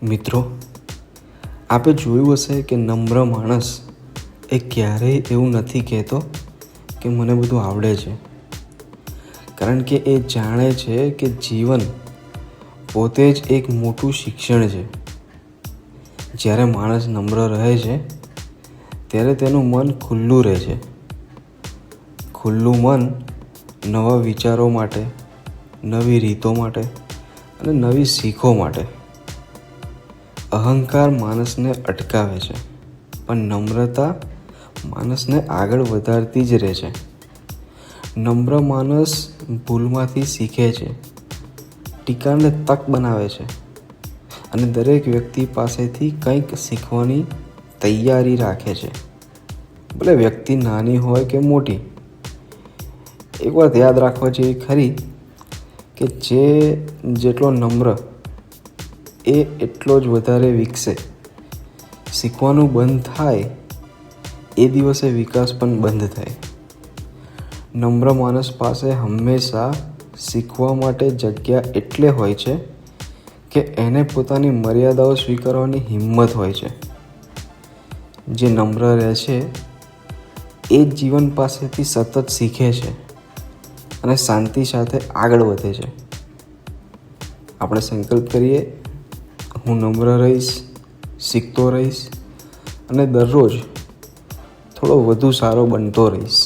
મિત્રો, આપે જોયું હશે કે નમ્ર માણસ એ ક્યારેય એવું નથી કહેતો કે મને બધું આવડે છે, કારણ કે એ જાણે છે કે જીવન પોતે જ એક મોટું શિક્ષણ છે. જ્યારે માણસ નમ્ર રહે છે ત્યારે તેનું મન ખુલ્લું રહે છે. ખુલ્લું મન નવા વિચારો માટે, નવી રીતો માટે અને નવી શીખો માટે. અહંકાર માણસને અટકાવે છે, પણ નમ્રતા માણસને આગળ વધારતી જ રહે છે. નમ્ર માણસ ભૂલમાંથી શીખે છે, ટીકાને તક બનાવે છે અને દરેક વ્યક્તિ પાસેથી કંઈક શીખવાની તૈયારી રાખે છે, ભલે વ્યક્તિ નાની હોય કે મોટી. એક વાત યાદ રાખવા જેવી ખરી કે જેટલો નમ્ર એ એટલો જ વધારે વિકસે. શીખવાનું બંધ થાય એ દિવસે વિકાસ પણ બંધ થાય. નમ્ર માણસ પાસે હંમેશા શીખવા માટે જગ્યા એટલે હોય છે કે એને પોતાની મર્યાદાઓ સ્વીકારવાની હિંમત હોય છે. જે નમ્ર રહે છે એ જ જીવન પાસેથી સતત શીખે છે અને શાંતિ સાથે આગળ વધે છે. આપણે સંકલ્પ કરીએ, હું નમ્ર રહીશ, શીખતો રહીશ અને દરરોજ થોડો વધુ સારો બનતો રહીશ.